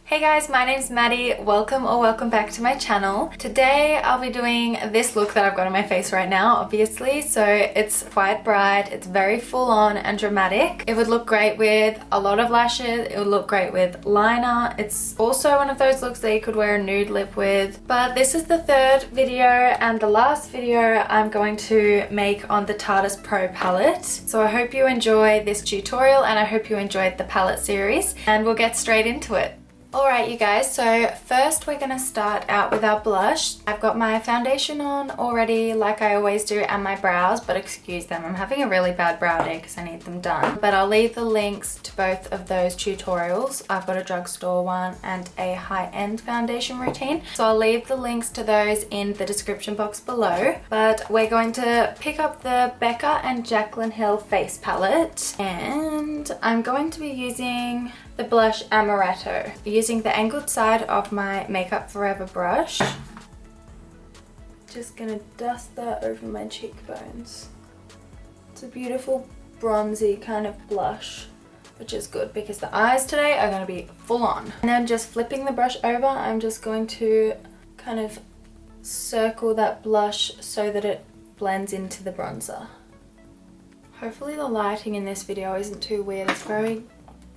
Hey guys, my name's Maddie. Welcome back to my channel. Today I'll be doing this look that I've got on my face right now, obviously. So it's quite bright, it's very full on and dramatic. It would look great with a lot of lashes, it would look great with liner. It's also one of those looks that you could wear a nude lip with. But this is the third video and the last video I'm going to make on the Tarteist Pro Palette. So I hope you enjoy this tutorial and I hope you enjoyed the palette series, and we'll get straight into it. Alright you guys, so first we're going to start out with our blush. I've got my foundation on already like I always do, and my brows, but excuse them, I'm having a really bad brow day because I need them done. But I'll leave the links to both of those tutorials. I've got a drugstore one and a high-end foundation routine. So I'll leave the links to those in the description box below. But we're going to pick up the Becca and Jaclyn Hill face palette, and I'm going to be using the blush Amaretto, using the angled side of my Makeup Forever brush. Just gonna dust that over my cheekbones. It's a beautiful bronzy kind of blush, which is good because the eyes today are gonna be full on. And then just flipping the brush over, I'm just going to kind of circle that blush so that it blends into the bronzer. Hopefully the lighting in this video isn't too weird. It's very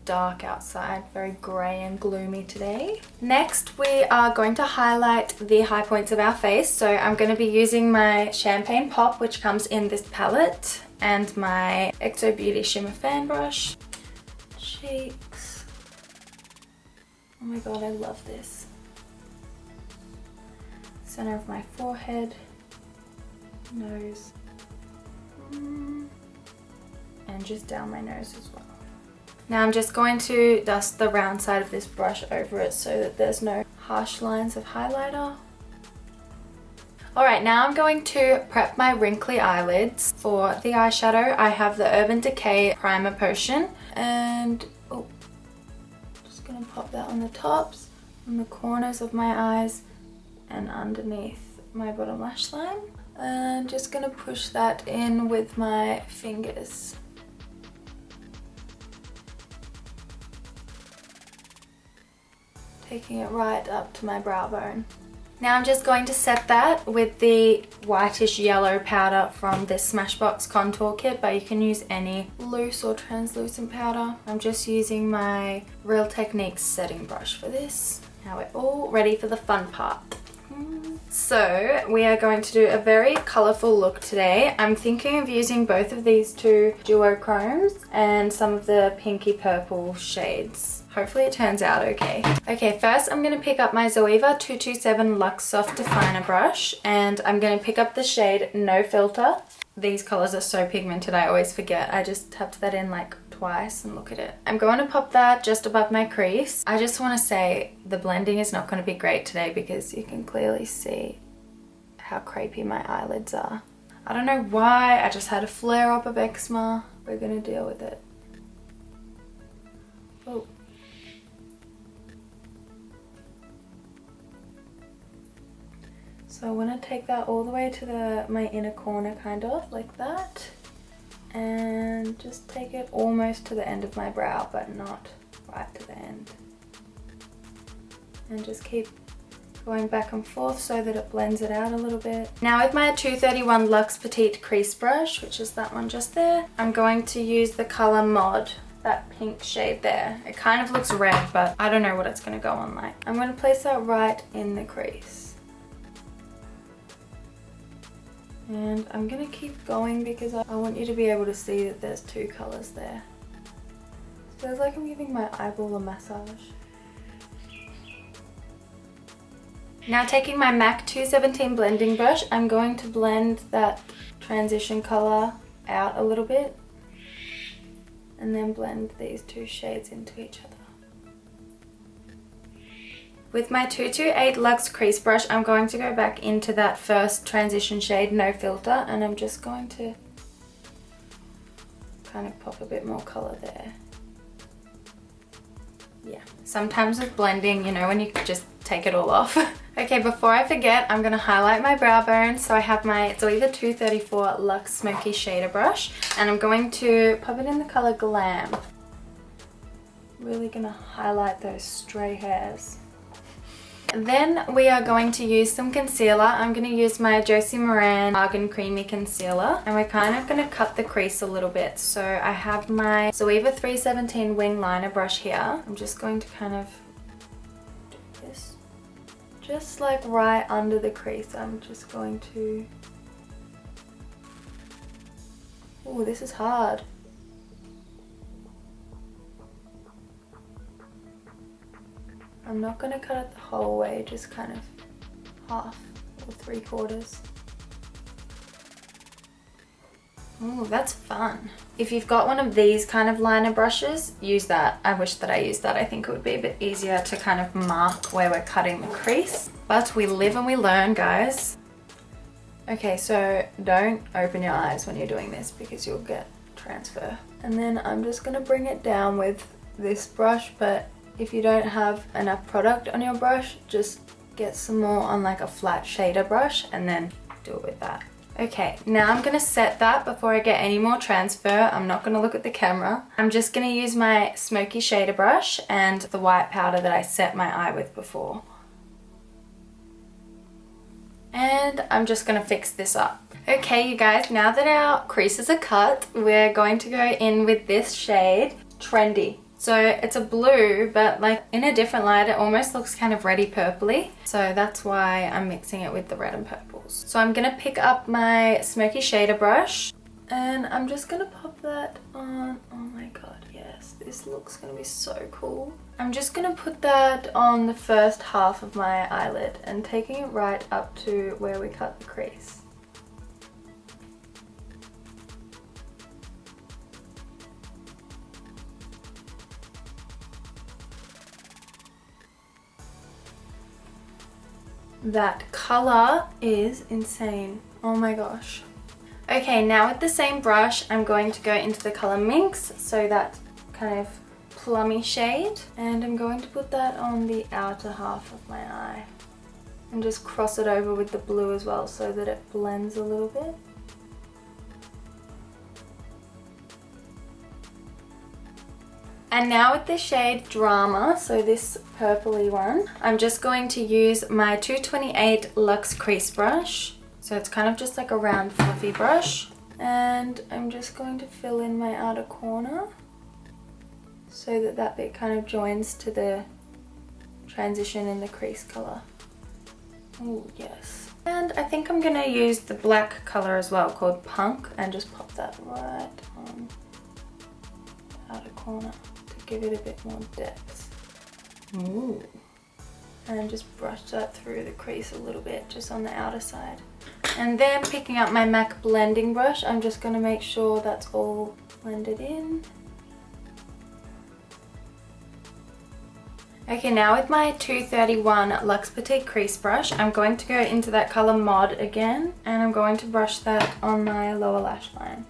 dark outside, very grey and gloomy today. Next we are going to highlight the high points of our face, so I'm going to be using my Champagne Pop, which comes in this palette, and my XO Beauty Shimmer Fan Brush. Cheeks. Oh my god, I love this. Center of my forehead, nose, and just down my nose as well. Now I'm just going to dust the round side of this brush over it so that there's no harsh lines of highlighter. Alright, now I'm going to prep my wrinkly eyelids. For the eyeshadow, I have the Urban Decay Primer Potion, and just going to pop that on the tops, on the corners of my eyes, and underneath my bottom lash line. And just going to push that in with my fingers. Taking it right up to my brow bone. Now I'm just going to set that with the whitish yellow powder from this Smashbox contour kit, but you can use any loose or translucent powder. I'm just using my Real Techniques setting brush for this. Now we're all ready for the fun part. So we are going to do a very colourful look today. I'm thinking of using both of these two duochromes and some of the pinky purple shades. Hopefully it turns out okay. Okay, first I'm going to pick up my Zoeva 227 Luxe Soft Definer brush, and I'm going to pick up the shade No Filter. These colours are so pigmented, I always forget. I just tapped that in like twice and look at it. I'm going to pop that just above my crease. I just want to say the blending is not going to be great today because you can clearly see how crepey my eyelids are. I don't know why, I just had a flare up of eczema. We're going to deal with it. Oh. So I want to take that all the way to my inner corner, kind of like that, and just take it almost to the end of my brow, but not right to the end. And just keep going back and forth so that it blends it out a little bit. Now with my 231 Luxe Petite Crease Brush, which is that one just there, I'm going to use the colour Mod, that pink shade there. It kind of looks red, but I don't know what it's going to go on like. I'm going to place that right in the crease. And I'm going to keep going because I want you to be able to see that there's two colours there. So it's like I'm giving my eyeball a massage. Now taking my MAC 217 blending brush, I'm going to blend that transition colour out a little bit. And then blend these two shades into each other. With my 228 Luxe Crease Brush, I'm going to go back into that first transition shade, No Filter, and I'm just going to kind of pop a bit more colour there. Yeah, sometimes with blending, you know, when you just take it all off. Okay, before I forget, I'm going to highlight my brow bone. So I have my Zoeva 234 Luxe Smoky Shader Brush, and I'm going to pop it in the colour Glam. Really gonna highlight those stray hairs. Then we are going to use some concealer. I'm going to use my Josie Maran Argan Creamy Concealer. And we're kind of going to cut the crease a little bit. So I have my Zoeva 317 Wing Liner brush here. I'm just going to kind of do this. Just like right under the crease. I'm just going to... Oh, this is hard. I'm not going to cut it the whole way, just kind of half or 3/4. Ooh, that's fun. If you've got one of these kind of liner brushes, use that. I wish that I used that. I think it would be a bit easier to kind of mark where we're cutting the crease. But we live and we learn, guys. Okay, so don't open your eyes when you're doing this because you'll get transfer. And then I'm just going to bring it down with this brush, but if you don't have enough product on your brush, just get some more on like a flat shader brush and then do it with that. Okay, now I'm going to set that before I get any more transfer. I'm not going to look at the camera. I'm just going to use my smoky shader brush and the white powder that I set my eye with before. And I'm just going to fix this up. Okay, you guys, now that our creases are cut, we're going to go in with this shade, Trendy. So it's a blue, but like in a different light, it almost looks kind of reddy purpley. So that's why I'm mixing it with the red and purples. So I'm gonna pick up my smoky shader brush and I'm just gonna pop that on. Oh my God, yes, this looks gonna be so cool. I'm just gonna put that on the first half of my eyelid and taking it right up to where we cut the crease. That color is insane. Oh my gosh. Okay, now with the same brush, I'm going to go into the color Minx, so that kind of plummy shade. And I'm going to put that on the outer half of my eye. And just cross it over with the blue as well so that it blends a little bit. And now with the shade Drama, so this purpley one, I'm just going to use my 228 Luxe Crease Brush. So it's kind of just like a round fluffy brush. And I'm just going to fill in my outer corner so that that bit kind of joins to the transition in the crease color. Oh yes. And I think I'm gonna use the black color as well called Punk and just pop that right on the outer corner. Give it a bit more depth. Ooh. And just brush that through the crease a little bit, just on the outer side. And then picking up my MAC blending brush, I'm just going to make sure that's all blended in. Okay, now with my 231 Luxe Petite Crease Brush, I'm going to go into that color Mod again, and I'm going to brush that on my lower lash line.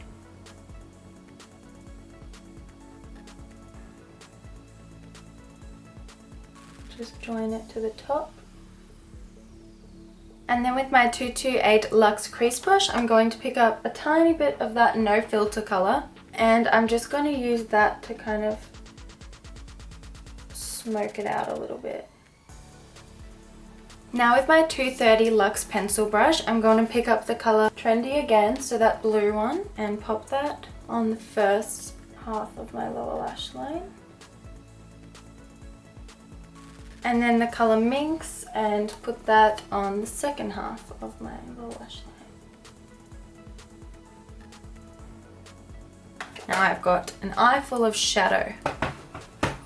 Just join it to the top. And then with my 228 Luxe Crease Brush, I'm going to pick up a tiny bit of that No Filter color, and I'm just going to use that to kind of smoke it out a little bit. Now with my 230 Luxe Pencil Brush, I'm going to pick up the color Trendy again, so that blue one, and pop that on the first half of my lower lash line. And then the color Minx and put that on the second half of my lower lash line. Now I've got an eye full of shadow.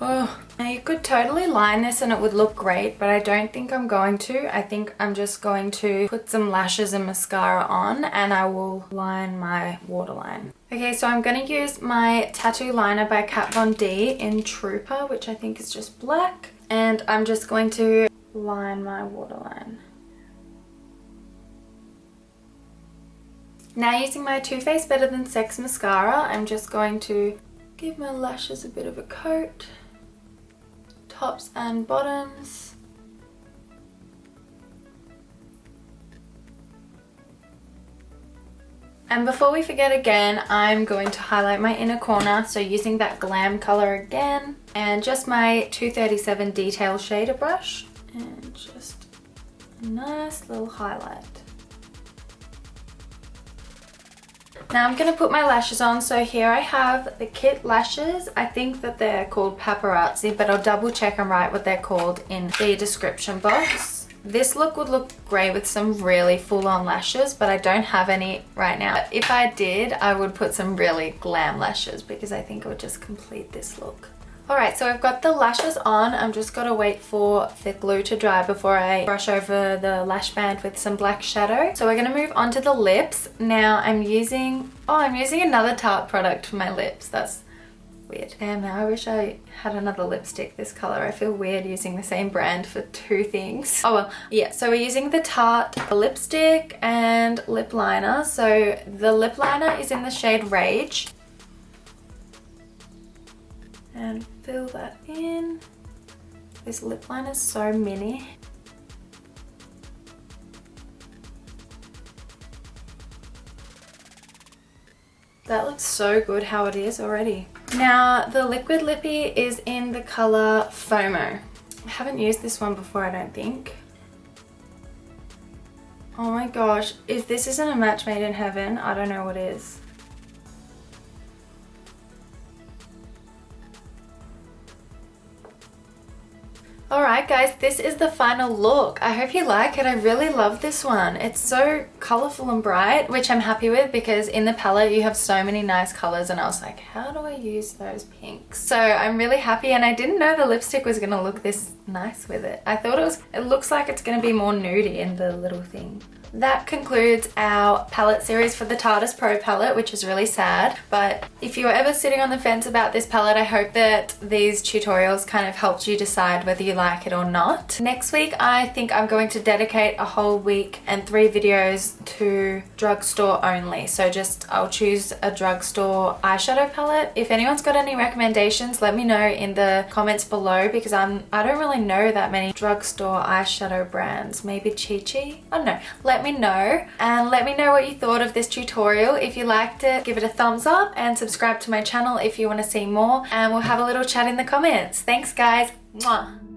Oh, now you could totally line this and it would look great, but I don't think I'm going to. I think I'm just going to put some lashes and mascara on and I will line my waterline. Okay, so I'm going to use my tattoo liner by Kat Von D in Trooper, which I think is just black. And I'm just going to line my waterline. Now using my Too Faced Better Than Sex mascara, I'm just going to give my lashes a bit of a coat, tops and bottoms. And before we forget again, I'm going to highlight my inner corner. So using that Glam color again and just my 237 detail shader brush and just a nice little highlight. Now I'm going to put my lashes on. So here I have the Kit lashes. I think that they're called Paparazzi, but I'll double check and write what they're called in the description box. This look would look great with some really full-on lashes, but I don't have any right now. If I did, I would put some really glam lashes because I think it would just complete this look. Alright, so I've got the lashes on. I'm just gotta wait for the glue to dry before I brush over the lash band with some black shadow. So we're gonna move on to the lips. Now I'm using another Tarte product for my lips. That's weird. Damn, now I wish I had another lipstick this color. I feel weird using the same brand for two things. Oh well, yeah, so we're using the Tarte lipstick and lip liner. So the lip liner is in the shade Rage. And fill that in. This lip liner is so mini. That looks so good how it is already. Now the liquid lippy is in the color FOMO. I haven't used this one before, I don't think. Oh my gosh, if this isn't a match made in heaven, I don't know what is. Alright guys, this is the final look. I hope you like it. I really love this one. It's so colourful and bright, which I'm happy with because in the palette you have so many nice colours and I was like, how do I use those pinks? So I'm really happy, and I didn't know the lipstick was going to look this nice with it. I thought it looks like it's going to be more nudie in the little thing. That concludes our palette series for the Tarteist Pro Palette, which is really sad. But if you're ever sitting on the fence about this palette, I hope that these tutorials kind of helped you decide whether you like it or not. Next week, I think I'm going to dedicate a whole week and 3 videos to Drugstore Only. So I'll choose a drugstore eyeshadow palette. If anyone's got any recommendations, let me know in the comments below because I don't really know that many drugstore eyeshadow brands. Maybe Chi Chi? I don't know. Let me know, and let me know what you thought of this tutorial. If you liked it, give it a thumbs up and subscribe to my channel if you want to see more, and we'll have a little chat in the comments. Thanks guys. Mwah.